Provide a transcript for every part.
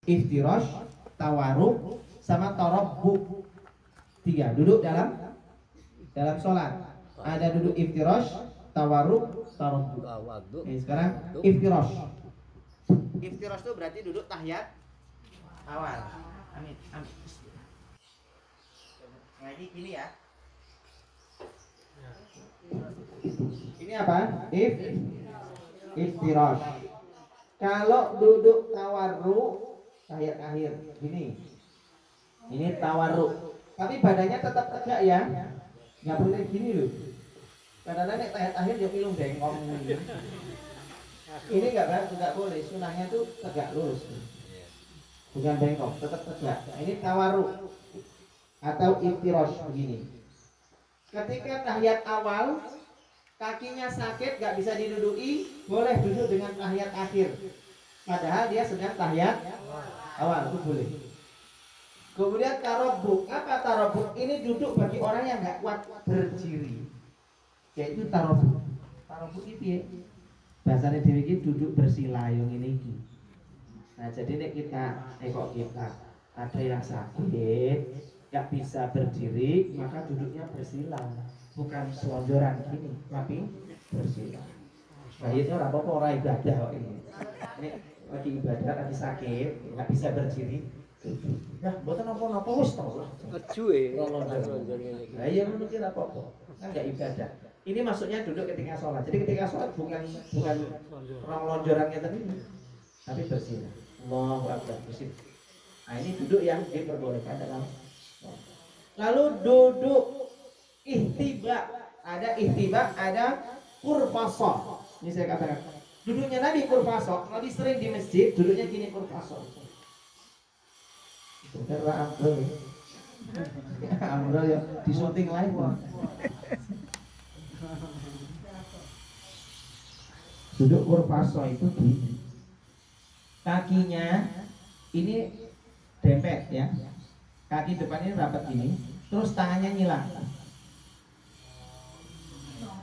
Iftirash, tawarruk, sama tarabbuk. 3 duduk dalam sholat. Ada duduk iftirash, tawarruk, tarabbuk. Sekarang iftirash. Iftirash itu berarti duduk tahiyat awal. Amin. Nah, ini ya. Ini apa? Iftirash. Kalau duduk tawarruk tahiyat akhir gini. Ini tawarruk. Tapi badannya tetap tegak ya. Nggak boleh gini loh. Kadang-kadang nek tahiyat akhir dia pilung bengkong ini. Ini nggak boleh. Sunahnya tuh tegak lurus. Bukan bengkok, tetap tegak. Nah, ini tawarruk atau iftirash begini. Ketika tahiyat awal kakinya sakit nggak bisa diduduki, boleh duduk dengan tahiyat akhir. Padahal dia sedang tahiyat awal, itu boleh. Kemudian tarabbuk. Apa tarabbuk? Ini duduk bagi orang yang nggak kuat berdiri. Yaitu tarabbuk. Tarabbuk itu ya. Bahasanya dewi ini duduk bersila yang ini. Nah jadi nek kita ada yang sakit, nggak bisa berdiri, maka duduknya bersila. Bukan selonjoran gini, tapi bersila. Nah itu orang ibadah kok ini. Ini lagi ibadah, lagi sakit, nggak bisa berdiri. Nah, buatan apa-apa wis to. Ajuwe. Lah iya mungkin apa-apa. Kan enggak ibadah. Ini maksudnya duduk ketika sholat. Jadi ketika sholat bukan lonjorannya tadi, tapi bersila. Allahu Akbar, bersila. Nah, ini duduk yang diperbolehkan dalam sholat. Lalu duduk ihtiba. Ada ihtiba, ada kurfasah. Ini saya katakan. Duduknya Nabi kurfasah, lebih sering di masjid duduknya gini kurfasah. Karena Amrul ya disunting live Pak. Duduk kurvaso itu gini. Kakinya ini dempet ya. Kaki depannya rapat gini, terus tangannya nyilang.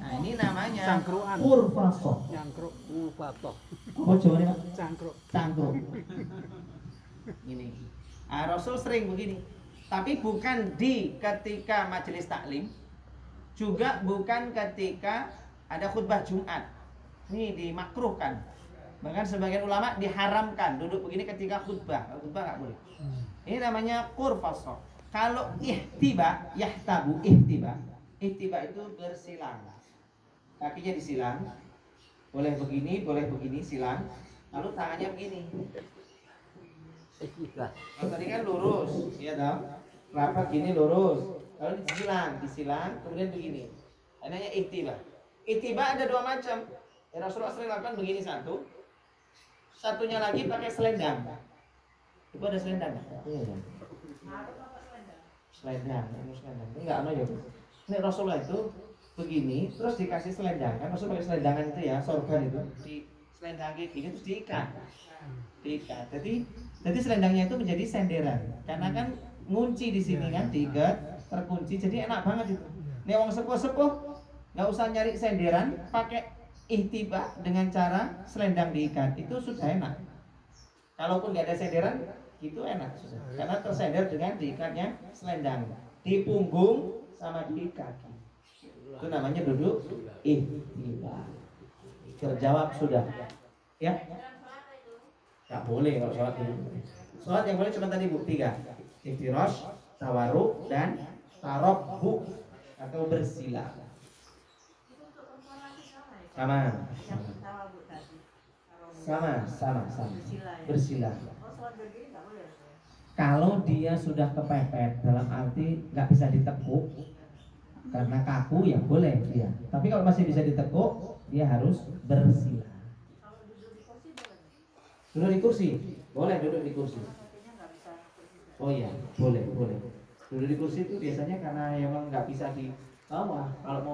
Nah, ini namanya kurvaso. Cangkruk, patok. Apa jawabannya Pak? Cangkruk. Ini. Nah, Rasul sering begini, tapi bukan di ketika majelis taklim, juga bukan ketika ada khutbah Jumat. Ini dimakruhkan. Bahkan sebagian ulama diharamkan duduk begini ketika khutbah. Khutbah nggak boleh. Ini namanya kurfasah. Kalau ihtiba, yahtabu ihtiba. Ihtiba itu bersilang. Kakinya disilang. Boleh begini, silang. Lalu tangannya begini. Kalau tadi kan lurus, ya dong. Rapat gini lurus. Lalu disilang, kemudian begini. Namanya ihtiba. Ihtiba ada 2 macam. Ya, Rasulullah sering lakukan begini satu. Satunya lagi pakai selendang. Itu ada selendang. Iya. Selendang. Ini enggak ada ya. Ini Rasulullah itu begini, terus dikasih selendang. Kan Rasul pakai selendangan itu ya, sorban itu. Di selendang kayak gini terus diikat. Jadi selendangnya itu menjadi senderan. Karena kan ngunci di sini kan, diikat, terkunci. Jadi enak banget itu. Nih wong sepuh-sepuh nggak usah nyari senderan, pakai ihtiba dengan cara selendang diikat. Itu sudah enak. Kalaupun nggak ada senderan, itu enak sudah. Karena tersender dengan diikatnya selendang di punggung sama di kaki. Itu namanya duduk ihtiba. Terjawab sudah. Ya. Nggak boleh kalau sholat ini. Sholat yang boleh cuma tadi 3. Iftirash, tawarruk, dan tarabbuk atau bersila. Sama. Bersila. Kalau dia sudah kepepet, dalam arti nggak bisa ditekuk karena kaku, ya boleh dia. Tapi kalau masih bisa ditekuk, dia harus bersila. Duduk di kursi, boleh duduk di kursi. Oh iya, boleh. Duduk di kursi itu biasanya karena emang nggak bisa di bawah. Kalau mau